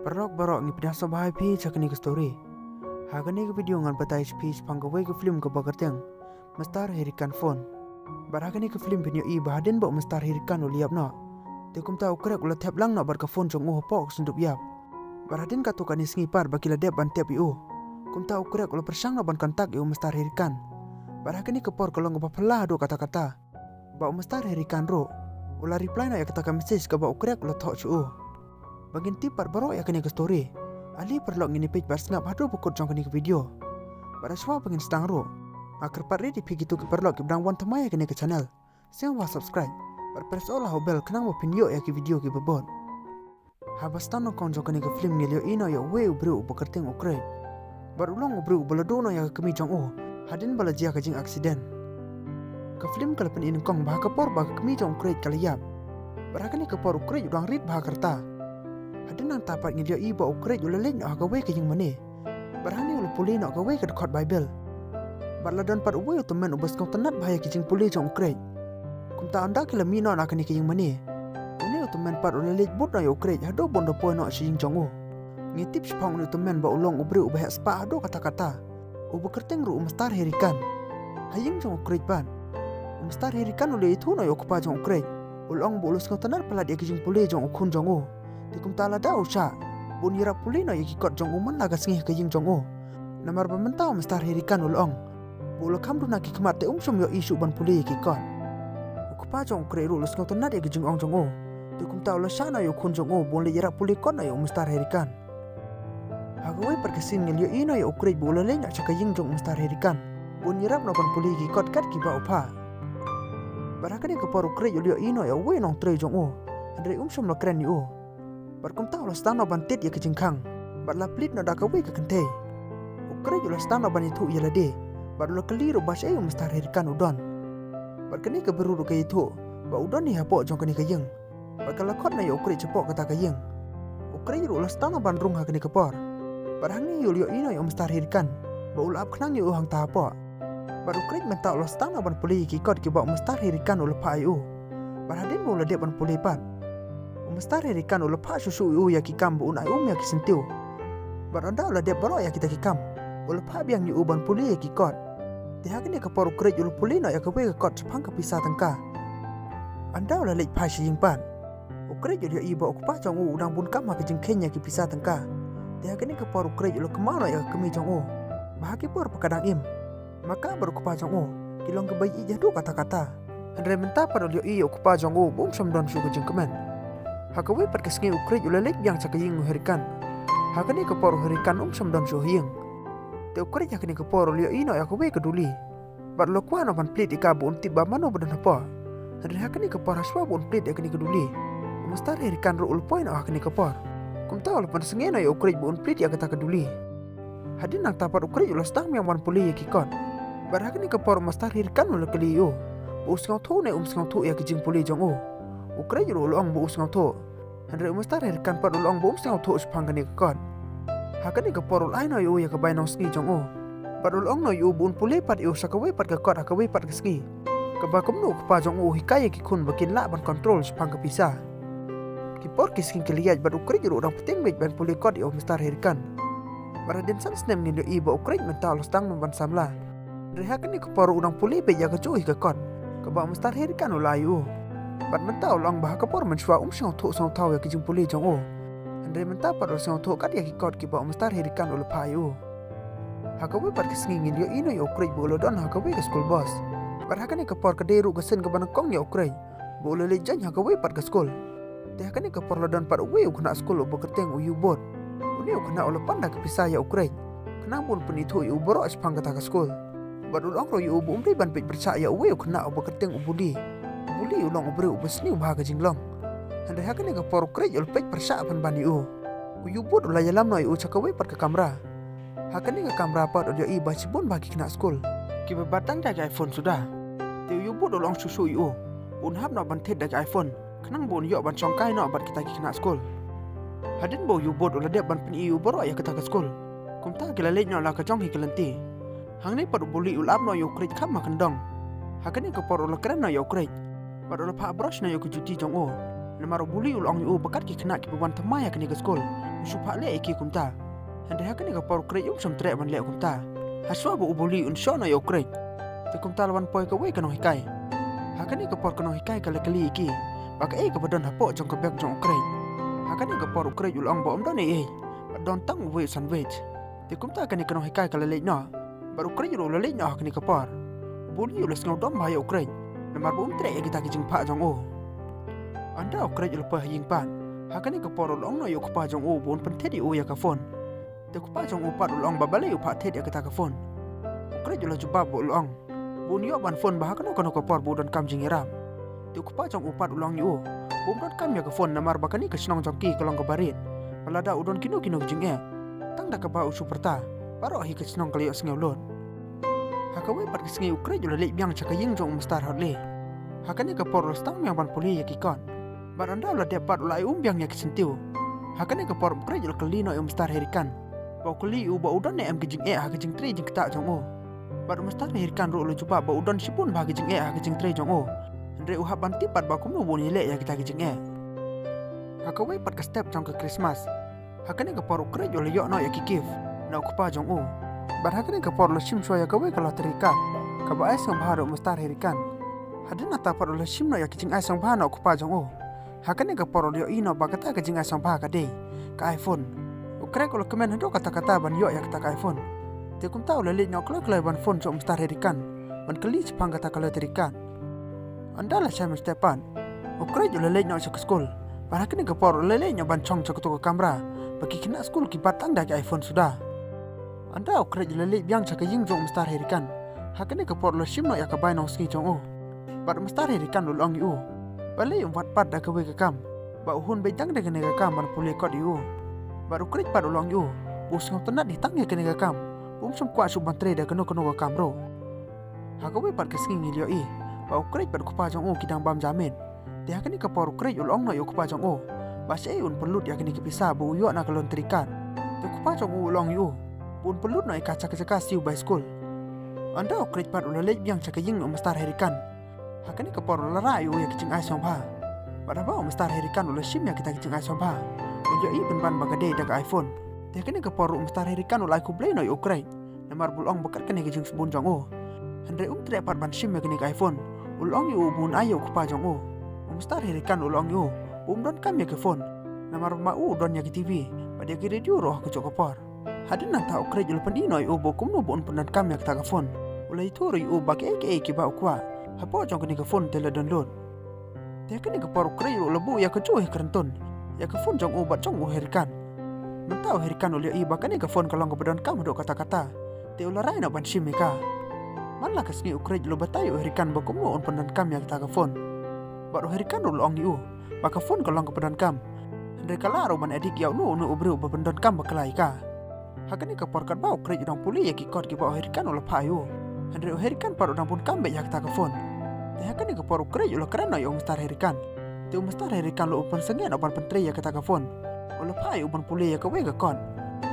Barok ni pindah sabahai pi cakni ke story. Hagani ke video ngan batai speech pangkawai ke film ke bakarteng. Mestar hirikan phone. Barhagani ke film pinyo i bahadin bak mestar hirikan uliap no. Tekum tahu kerek ulat tap lang no bar ke phone jong pok sundup yap. Barhadin katukan isngi par bakila dep ban tep iu. Kum tahu kerek ulat persang no ban kontak iu mestar hirikan. Barhagani ke por kolong ke pelah do kata-kata. Bak mestar hirikan ro. Ula reply no ya kata message ke bak kerek ulat thok cu. Bagin tipar barok ya kini ke story. Ali perlok ngini page bar snap hadu pukut jong kini ke video. Bar aswa pengen sedang ro. Akar par ready pigi tu ke perlok ke brang wan temai ya kini ke channel. Siang wa subscribe. Bar press all ho bell kenang mo pinyo ya ke video ke bebon. Habas tano kong jong kini ke film ngilio ino ya we ubru bekerting ukred. Bar ulong ubru baladono ya kemi jong hadin bala jia ke jing aksiden. Ke film kala pen in kong bah kapor bah kemi jong ukred kala yap. Bar hakani kapor ukred udang rit bah kerta. Hadin nang tapat ngilio iba ukred ulaleng no hagawe ke jing mane. Barhani ulu puli no hagawe ke dekot Bible. Barladan pat uwe utumen ubas kong tenat bahaya ke jing puli jong ukred. Kumta anda kila mino na kani ke jing mane. Uni utumen pat ulaleng but no ya ukred hado bondo poe no si jing jong Ngitip sepang uni utumen ba ulong ubri ubah spa hado kata-kata. Ubu kerteng ru umastar herikan. Haying jong ukred ban. Umastar herikan uli itu no ya okupa jong ukred. Ulong bu ulus kong tenat pelat ya ke jing puli jong ukun jong Tikum tala dau sya. Bunira pulino ya kikot jong uman laga sengih ke jing jong Namar bamentau mestar hirikan ulong. Bula kam duna ki kemat te sum yo isu ban puli kikot. Ukupa jong ukre ru lus ngau tenat ya ke jing jong Tikum tau la sya na yo kun jong bun le yarak puli kon na yo mestar hirikan. Hagawai perkesin ngil yo ino ya ukre bula le nak caka jing jong mestar hirikan. Bun yarap no ban puli kikot kat ki ba upa. Barakan ya kepar ukre yo ino ya we nong tre jong Andre sum la keren yo. Barkum tahu lah stano bantit ya kejengkang. Barla plit no dakawi ke kente. Ukre julah stano ban itu ya lade. Barla keliru bahasa ayu mestar herikan udon. Barkani ke beruru ke itu. Ba udon ni hapok jong kani ke yeng. Barkala kot na ya ukre cepok kata ke yeng. Ukre julah stano ban rung hakani ke por. Barhang ni yul yo ino ya mestar herikan. Ba ulap kenang yu hang tahapok. Bar ukre mentau lah stano ban puli kikot ki ba mestar herikan ulapa ayu. Barhadin mula dia ban puli pat. Mestar herikan ula pa susu ya kikam bu unai ya kisentiu. Baranda ula dia baro ya kita kikam. Ula pa biang yu uban puli ya kikot. Tihakan ya kapor ukrej ula puli no ya kawe kekot sepang kepisah tengka. Anda ula lej pa siying pan. Ukrej ula iba ukupa jong udang bun kam ha kejengken ya kipisah tengka. Tihakan ya kapor ukrej ula kemau no ya kemi jong bahaki por pakadang im. Maka baru kupa jong kilong kebayi jadu kata-kata. Andre mentah pada ula iya ukupa jong bum samdon su kejengkemen. Hakawe pat kesngi ukrej ulalek yang sakaying herikan. Hakani kapor herikan samdon sohiyeng. Te ukrej hakani kapor lio ino hakawe keduli. Bar lo kwa no ban plit ika bu untip ba mano badan apa. Hadri hakani kapor haswa bu plit hakani keduli. Umastar herikan ro ulpoin hakani kapor. Kum tahu lepan sengena ya ukrej bu plit ya kata keduli. Hadin nang tapat ukrej ulas tang yang wan puli ya kikot. Bar hakani kapor umastar herikan ula keliyo. Bu usngau tu ne umsngau tu ya kijing puli jong Ukrej ro ulong bu usngau tu. Andre umastar herikan pat ulong bom sing auto sepang kani kekot. Hakani ke porul ai no yu ya ke bainong ski jong Pat ulong no yu bun pule pat yu sakawe pat kekot hakawe pat ke ski. Kebakum nu kepa jong hikaya ki kun bakin la ban kontrol sepang ke pisah. Ki por ki skin keliyaj bat ukrej ro orang peting mej ban pule kot yu umastar herikan. Baradin san snem ni iba ukrej mental stang ban samla. Andre hakani ke porul orang pule be ya ke cuhi kekot. Keba umastar herikan ulayu. Bat mentau long bah kapor menshwa sing thuk song tau ya kijing puli jong Andre mentau pat sing thuk kat ya kikot ki ba mestar herikan ul payu. Hakawe pat kesngingin yo ino yo ukrej bolo don hakawe ke school bus. Bat hakani kapor ke deru gesen ke banakong ya ukrej. Bolo lejan hakawe pat ke school. Te hakani kapor lodon pat uwe kena school ubo keteng uyu bot. Uni kena ul panda ke pisah ya ukrej. Kenang pun penitu yu boro sepang kata ke school. Bat ulong ro yu ubo umri ban pej percaya uwe kena ubo keteng ubudi. Buli ulong ubri ubesni ubah ke jinglong. Andre hakani ke por ukrej ul pej persa pan bani Uyu bud ula yalam no cakawe pat ke kamera. Hakani ke kamera pat udah i bacibun bagi kena school. Ki bebatang dari iPhone sudah. Te uyu bud ulong susu Bun hab no ban tet dari iPhone. Kenang bun yo ban songkai no bat kita kena school. Hadin bo uyu bud ula dia ban pen iu boro ya kita ke school. Kumta kila lej no la ke jong hi kelenti. Hang ni pat buli ulap no yo ukrej kam makendong. Hakani ke por ula keren no yo ukrej. Bar ula pa brush na yo ke cuti jong Namaro buli ulong yu bakat ki kena ki beban temai ya kini ke school. supa le iki kumta. Hande hakani ka por krej som tre ban le kumta. Haswa bu ubuli un shona yo krej. Te kumta lawan poi ka we kano hikai. Hakani ka por kano hikai kala kali iki. Baka ka badon hapo jong ka bek jong krej. Hakani ka por krej ulong bo om don don tang we sandwich. Te kumta kani kano hikai kala le no. Baru krej ro le no hakani ka por. Buli ulas ngau dom ba yo krej. Namar bu tre kita kijing pa jong o. Anda krej ulpa ying pan. Hakani ka por ulong no yo ka pa jong o bon pentedi o ya ka phone. Te ku pa jong o pat ulong babale yo pa thed ya ka phone. Ukrej ula jubab bo ulong. Bun yo ban phone bah kano ka por bu don kam jing iram. Te ku pa jong o pat ulong yo. Bum don kam ya ka phone namar bakani ka snong jong ki kolong ka barit. Malada udon kino jing tang da ka ba usu perta. Baro hi ka snong kali yo sngew lon. Hakawe pat kisngi ukrej ula le biang chaka ying jong mustar hotle. Hakani ka por stang yang ban puli ya ki kon. Baranda ula de pat ula biang ya kisentiu. Hakani ka por ukrej ula kali no mustar herikan. Bau kali ba udon ne am kijing ha kijing tri jing ta jong o. Bar mustar herikan ro ula juba ba udon sipun ba kijing ha kijing tri jong o. Andre uhap ban tipat ba kumu boni le ya kita kijing Hakawe pat ka step jong ka Christmas. Hakani ka por ukrej ula yo no ya ki gift. Na kupa jong o. Bar hakani ka por lo sim so ya ka we ka loterikan. Ka ba ai sang bharo mustar herikan. Hadin ata par lo sim no ya kijing ai sang bhano kupa jong o. Hakani ka por lo ino ba kata kijing ai sang bha ka dei. Ka iPhone. Ukrej kalau kemen hendo kata-kata ban yo ya kata ka iPhone. Te kum tahu lele nyok klek ban phone so mustar herikan. Ban kali sepang kata ka loterikan. Anda la Simon Stepan. Ukrej lele nyok ke school. Bar hakani ka por lele nyok ban chong ke kamera. Bagi kena school ki batang dak iPhone sudah. Anda ukrej lele biang chaka ying jong mustar herikan. Hakani ka por lo sim no ya ka bai no ski jong o. Bar mustar herikan lo long yu. Bale yung pat dak ka we ka kam. Ba uhun beitang dak ne ka kam ban pule kod yu. Baru krij pat ulong yu. Bus ngau tenat di tangnya kene ka kam. Bum som kwa su bantre da keno ka kam ro. Hakawe pat ka singi lio i. Ba krij pat kupa jong o kidang bam jamin. Te hakani ka por krij ulong no yu kupa jong o. Ba se un pelut ya kini kipisa bu yu na kalon terikan. Te kupa jong o ulong yu. Bun pelut no ika caka siu by school. Anda krij pat ulalej biang caka ying no mustar herikan. Hakani ka por lara yu ya kicing ai som ba. Pada ba mustar herikan ula sim ya kita kicing ai som ba. Ujo i ban bagade dak iPhone. Te kene ka por mustar herikan ula ku play no yo ukrai. Namar bulong bakat kene kijing sebun jong o. Andre tre pat ban sim ya kene ka iPhone. Ulong yu bun ayo ku pa jong o. Mustar herikan ulong yu. Don kam ya ke phone. Namar ma don ya ke TV. Pada ke radio roh ke joko por. Hadin nang ta ukrai ul pandino yu bokum no bon pendan kam ya ka phone. Ulai tu yu bak ki ba ukwa. Hapo jong kene ka phone tele download. Te kene ka por ukrai ul lebu ya ke joh kerenton. Ya ke phone jong ubat jong herikan. Mentau herikan ulio i bakane ke phone kalong kebedan kam do kata-kata. Te ularai na ban sim ka. Manla ka sni ukrej lo batayo herikan bakum on pendan kam ya ta ke phone. Baru herikan ul ong yu. Baka phone kalong kebedan kam. Andre kalaro ban edik ya nu ubru bebendan kam baklai ka. Hakane ka porkat ba ukrej dang puli ya ki kod ki ba herikan ul payo. Andre herikan paru dang pun kam be ya ta ke phone. Te hakane ka por ukrej ul keren no yo mustar herikan. Te mustar herikan lo upan sengen opan pentre ya kata ka phone. Olo pai upan pule ya ka we ka kon.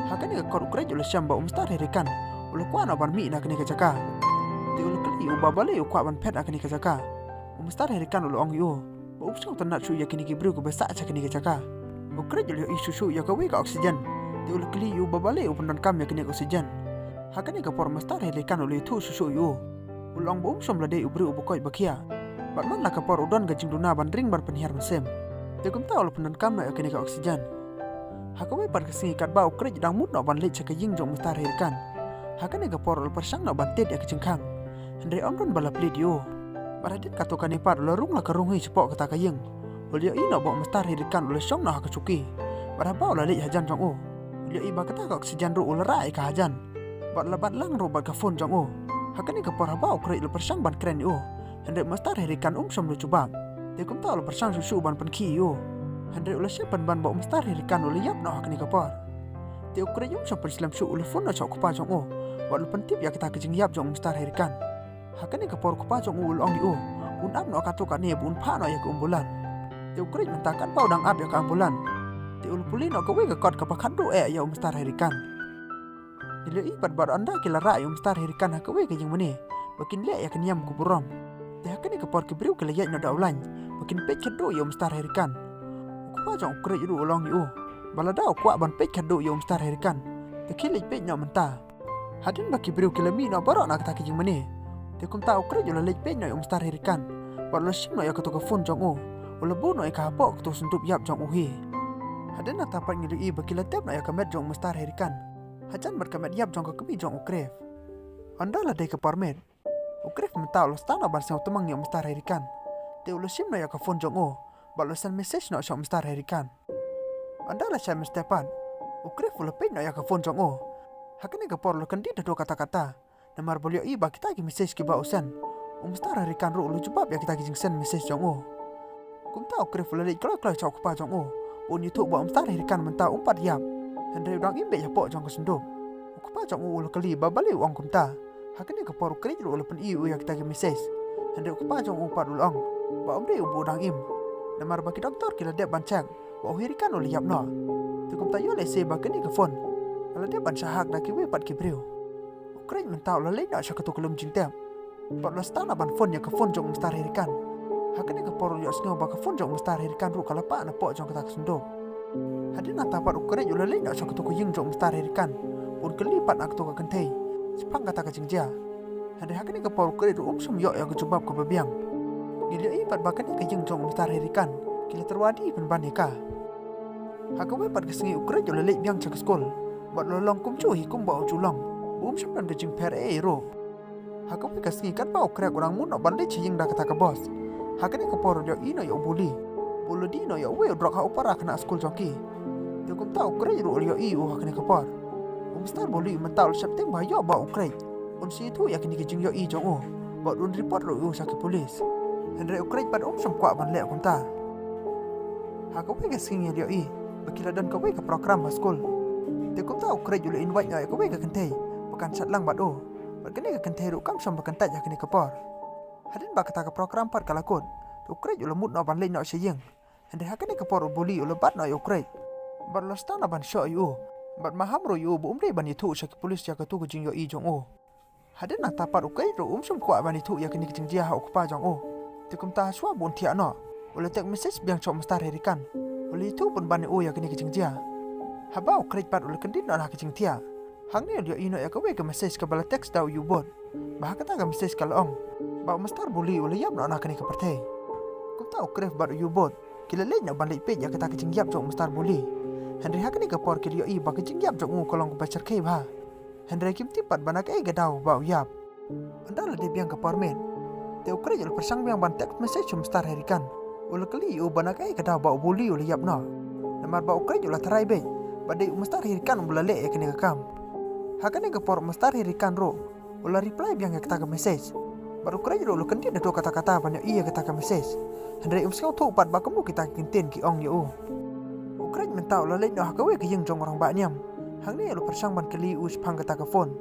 Hakani ka kod ukrej olo syamba mustar herikan. Olo kwa na ban mi na kani ka jaka. Te olo kali u babale u kwa ban pet akani ka jaka. Mustar herikan olo ong yu. Ba upsang tanat su ya kini ki bru ko besa cha kani ka jaka. Ukrej olo isu su ya ka we ka oksigen. Te olo kali u babale upan dan kam ya kani oksigen. Hakani ka por mustar herikan olo itu susu yu. Ulong ba upsam lade u bru u bukoi bakia. Batman lah kapor udon gajing duna bandring bar penhiar mesem. Tegum tahu lo penan kam na kini ka oksigen. Hakawe par kesingi kat bau krej dang mut no ban le caka ying jong mustar herikan. Hakane kapor lo persang no ban ted ya kecengkang. Andre ondon bala plid yo. Baradit katokan ni par lo rung la karungi sepok kata ka ying. Ulio ino bau mustar herikan lo syong no hakacuki. Barabau la le hajan jong o. Ulio iba kata ka oksigen ro ulara ka hajan. Bat labat lang ro bat ka phone jong o. Hakane kapor habau krej lo persang ban keren yo. Hendrik mustar herikan som lo cubab. Te kum tahu lo persang susu ban penki yo. Hendrik ulah siapan ban bau mustar herikan ulah yap no hakni kapar. Te ukre som perslam su ulah phone no chok kupa jong o. Wat lo pentip ya kita kejing yap jong mustar herikan. Hakni kapar kupa jong ul ong yo. Un ap no kato ka ne bun pa no ya ke ambulan. Te ukre mentakan bau dang ap ya ke ambulan. Te ul puli no ka we ka kot ka pakan do ya mustar herikan. Ile ipat bar anda kila ra ya mustar herikan ha ka we ka jing mene. Bakin le ya ke niam ku burom. Te hakani ka por kibriu ke layat no daulan. Makin pet kedo yo mustar herikan. Kupa jong ukre yu ulong yu. Baladao kuat ban pek kado yo mstar herikan. Tekilik pek nyok mentah. Hadin baki beriu kilami no barok nak taki jing mani. Tekum ta ukre yo lek pek nyok mstar herikan. Barlo sim no yo ketu phone jong o. Ula bu no ka pok ketu sundup yap jong uhi. Hadin na tapat ngidu baki latep no yo kamet jong mstar herikan. Hajan ber kamet yap jong kemi jong ukref. Anda la de ke parmet. Ukref mentau lo stana ban seu temang yo mstar herikan. Te ula sim no yo ka phone jong o. Barlo send message no yo mstar herikan. Anda la syam stepan. Ukref ula pek no yo ka phone jong o. Hakane ka por lo kandi do kata-kata. Namar bolio iba kita gi message ki ba usan. Mstar herikan ru lu jebab ya kita gi jing send message jong o. Kum tau ukref ula lek klo chok pa jong o. Un YouTube ba mstar herikan mentau umpat yap. Hendai udang imbe ya pok jong kesenduk. Ukupa jong ulu kali babali uang kumta. Hakane ke poru keri ulu pen iu ya kita ke message. Hendai ukupa jong umpat ulang. Ba umde ubu udang im. Namar baki doktor kila dep bancang. Ba uhirikan ulu yap no. Tukum tayo le se bakani ke phone. Kalau dep ban sahak dak kiwe pat kibriu. Ukren mentau la le nak syakatu kelum jintem. Pat la stana ban phone ya ke phone jong mstar hirikan. Hakane ke poru yo sngo ba ke phone jong mstar hirikan ru kala pa na pok jong kata kesenduk. Hadin nak tapat ukret yo lele nak syakatu kuying jong mstar herikan. Pun kelipat nak tu ka kentai. Sepang kata ka jingja. Hadin hakani ka por ukret sum yo yang kejubab ka babiang. Gila ipat bakani ka jing jong mstar herikan. Kila terwadi pen bandika. Hakawe pat kesengi ukret yo lele biang cak skol. Bat lolong kum cu hikum ba culong. Sum dan ka jing per ro. Hakawe kesengi kat ba ukret orang mun nak bandai cing dak kata ka bos. Hakani ka por yo ino yo buli. Bulu dino ya we drok ha upara kena skul joki. Tukum tau ukre ru yo iu ha kena kapar. Star boli mental September yo ba ukre. Un si tu ya kini kijing yo i jong o. Ba un report ru sakit polis. Hendrai ukre pad som kwa ban le kum ta. Ha ko we gasing yo i. Bakila dan ka we ka program ba skul. Tukum tau ukre yo le invite ya ka we ka kentai. Bukan sat lang ba do. Ba kene ka kentai ru kam som ba kentai ya kini kapar. Hadin ba kata ka program pat kalakon. Ukret yo lemut no ban le no seyeng. Hendai hakane ka por boli yo lebat no yo ukret. Bar lastana ban syo yo. Bar maham ro yo bu umre ban itu sak polis ya ka tu jing yo i jong o. Hadin na tapat ukret ro sum kwa ban itu ya kini jing dia ha ukpa jong o. Tikum ta swa bon tia no. Ule tek message biang chom mstar herikan. Ule itu pun ban o ya kini jing dia. Haba ukret pat ule kendin no ha jing tia. Hang ne yo ino ya ka we ka message ka bala text dau you bot. Bah kata ka message ka long. Ba mstar boli ule yap no na kini ka pertai. Kum tahu kref baru you bot. Kila lain nak balik pej ya kata kecing yap jong mstar boli. Hendrai hakani ka por kiri yo i ba kecing yap jong kolong ba cerkai ba. Hendrai kim tipat banak gadau ba yap. Andala de biang ka por men. Te ukre jol persang biang ban text message mstar herikan. Ula kali u banak gadau ba boli ula yap no. Namar ba ukre jol tarai be. Ba de mstar herikan bulale ya kini ka kam. Hakani ka por mstar herikan ro. Ula reply biang ya kata ka message. Baru kerja dulu kan dia ada kata-kata banyak iya kata ka message. Hendai umskau tu pat ba kamu kita kinten ki ong yo. Ukret mentau la lek no hakawe ke jeng jong orang ba nyam. Hang ni lu persang ban keli us pang kata ka phone.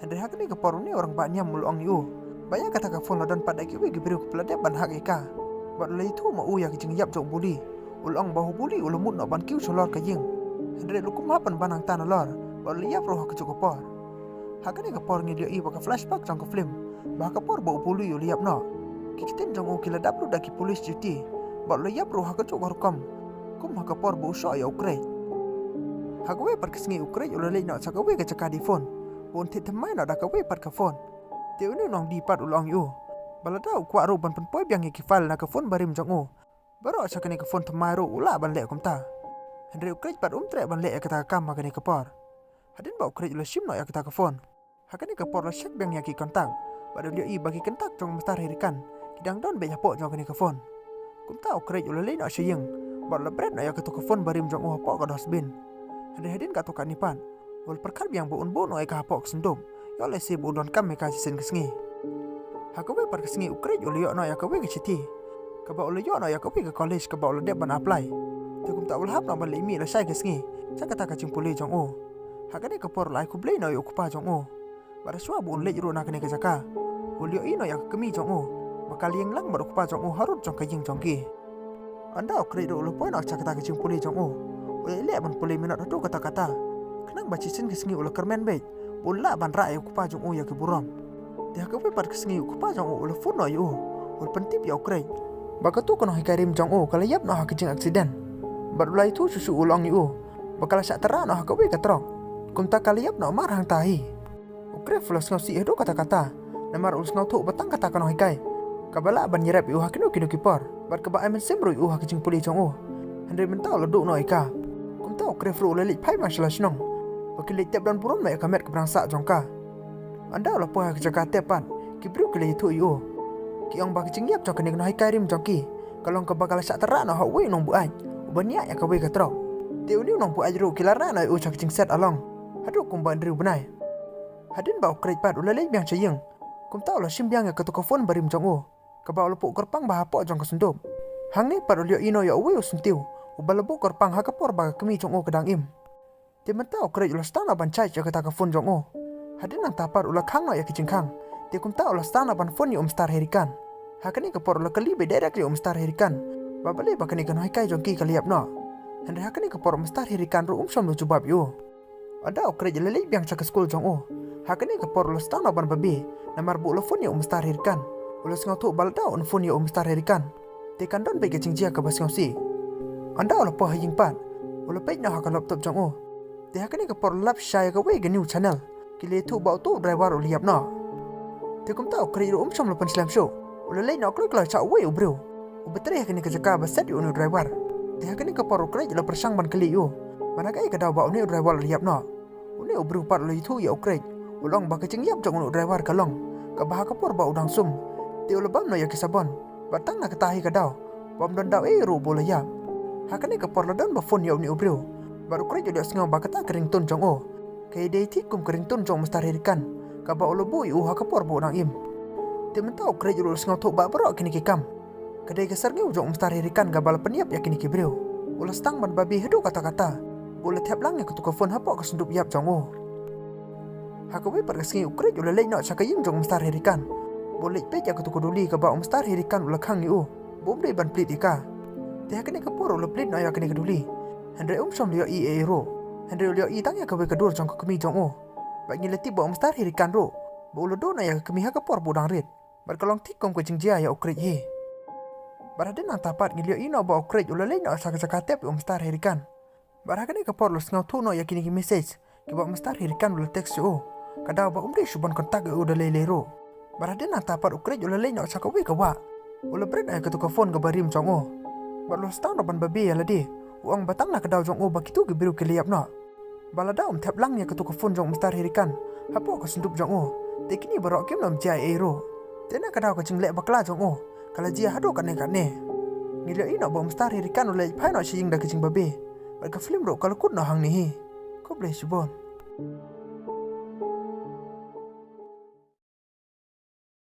Hendai hak ni ke poru ni orang ba nyam mul ong yo. Baya kata ka phone lo dan pada ki we gibriu ke pelade ban hak ika. Bat le itu ma u ya ke jeng yap jong buli. Ul ong bahu buli ul mut no ban kiu solor ka jeng. Hendai lu kum hapan banang tanah lor. Bat le yap roh ke cukupor. Hak ni ke por ni dia i ba ka flashback jong ka film. Bahaka por bau pulu yo liap no. Kikitin jong o kila daplu daki polis duty. Ba lo yap ro haka cuk kam. Kum haka por bau so ya ukre. Haka we par kesengi ukre yo le no saka we ka caka di phone. Bon tit temai no daka we par ka phone. Te unu nong di pat ulong yo. Bala dau kwa ro ban penpoi biang ki file na ka phone barim jong o. Baro saka ni ka phone temai ro ula ban le kum ta. Hendrai ukre pat tre ban le kata kam haka ni ka por. Hadin ba ukre yo sim no ya kata ka phone. Haka ni ka por la check biang ya ki kontak. Pada dia i bagi kentak jong mstar herikan. Kidang don be nyapok jong kini ka phone. Kum tau krej ula le no syeng. Bar la bret no ya ka to ka phone barim jong o pok ka dosbin. Hadin ka to ka nipan. Wal perkal biang bu un bo no ai ka pok sendom. Yo le se bu don kam me ka sisen kesengi. Ha ka we par kesengi ukrej ula yo no ya ka we ke citi. Ka ba ula yo no ya ka we ke college ka ba ula de ban apply. Tu kum tau hap no ban le mi la sai kesengi. Sa kata ka jing pole jong o. Ha ka ni ka por lai ku blei no yo kupa jong o. Bar swa bu un le ro na kene ka jaka. Ulio ino ya kemi jong o. Bakal yang lang baru kupa jong o harut jong kajing jong ki. Anda ukre do lu poin ak kata kajing puli jong o. Ule le ban puli minat do kata-kata. Kenang baci sen kesengi ula kermen be. Bola ban ra ya kupa jong o ya ke buram. Dia ka pat kesengi kupa jong o ula phone no yo. Ul pentip ya ukre. Baka tu kono hikarim jong o kala yap no ha kajing aksiden. Bar ulai tu susu ulong yo. Bakal syak terang no hakawe katrong. Kum tak kaliap no mar hang tahi. Ukre fulas ngau si edo kata-kata. Namar ulus ngau tu batang kata kano hikai. Kabala ban nyerap iu hakino kino kipor. Bat kaba amen semro iu hakicing puli chong o. Handre mentau leduk no ika. Kum tau ukre fru lelik pai masalah senong. Bakilik tiap dan purun mai kamet keberangsa jongka. Anda lah poha kejaka tepan. Kibru kele itu iu. Kiong bakicing yap jong kene kano hikai rim jongki. Kalau kau bakal syak terang no hawe nong buai. Ubania ya kawe katrong. Teu ni nong buai ru kilara no iu cakicing set along. Hadu kumban riu benai. Hadin bau kreit pat ulalai biang cayeng. Kum tau lah simbiang ya ketuk phone barim jong o. Kabau lepuk korpang bahapok jong kesundum. Hang ni par ulio ino ya uwe usuntiu. Ubal lepuk korpang hakapor baga kemi jong o kedang im. Timan tau kreit ulas tana ban cai ya ketaka phone jong o. Hadin nang tapar ulak hang no ya kicing hang. Ti kum tau ulas tana ban phone ya star herikan. Hakani kapor ulak kalibe direct ya star herikan. Babale bakani kan hikai jong ki kaliap no. Handre hakani kapor star herikan ru som lu jubab yo. Ada ukre jelelek biang cak school jong o. Hakani kapor ulas tana ban babi. Namar bu lefon ya star herikan. Ulas ngau tu balda on phone ya star herikan. Tekan don bege cingjia ka bas si. Anda ola po haying pan. Ola page na haka laptop jong o. Te hakani kapor lap shaya ka we new channel. Kile tu bau tu driver uliap no. Te kum tau kre ru som lepan slam show. Ola lei no klo klo cha we ubro. Ubetre hakani ka jaka baset yu no driver. Te hakani kapor kre jela persang ban kali yu. Manakai ka daw bau ni driver uliap no. Uni ubro pat lo itu ya ukre. Ulang bakicing yap jong no driver kalong. Ka bah kapor bau dang sum. Te ola bam no ya kisabon. Batang na katahi ka daw. Bam don daw ru bola ya. Hakani kapor lo don ba phone ya uni ubro. Baru kre jela ngau bakata kering tun jong o. Kay day tikum kering tun jong star herikan. Ka bau lo bui hakapor bau dang im. Te mentau kre jela ngau tu ba bro kini kikam. Kadai kesar ngau jong star herikan ga bal peniap ya kini kibreu. Ulas tang ban babi hedu kata-kata. Bola tiap lang ya ketuka phone hapok kesendup yap jong o. Hakawe pergesingi ukre jula lei nak cakayim jong star herikan. Boleh pej ya ketuka duli ka ba star herikan ulakang ni o. Bombre ban plit ika. Te hakane kaporo lo plit na ya kene keduli. Handre som lio i ero. Handre lio i tang ya kawe kedur jong kemi jong o. Ba ngileti ba star herikan ro. Ba ulo do na ya kemi hakapor bodang rit. Bar kalong tikom ko jingjia ya ukre he. Barade nang tapat ngilio ino ba ukre jula lei nak cakatep star herikan. Baragani kapor lo ngau tu no ya kini ki message. Ki ba star herikan ulo text o. Kadau ba umri suban kontak u da lelero. Barade nang tapat ukre jula lei nak cakawe ka wa. Ulo bred ay ketuka phone ka barim jong o. Bar lo star no ban babi ya ladi. Uang batang na kadau jong o bakitu ki biru keliap no. Balada tap lang ya ketuka phone jong star herikan. Hapo ka sendup jong o. Te kini barok kim nom jai ero. Tena kadau ka jinglek bakla jong o. Kala jia hado kane. Ngilio ino ba star herikan ulai pai no sing da kicing babi. Barka film ro kalau kut no hang ni. Ko bless you bon.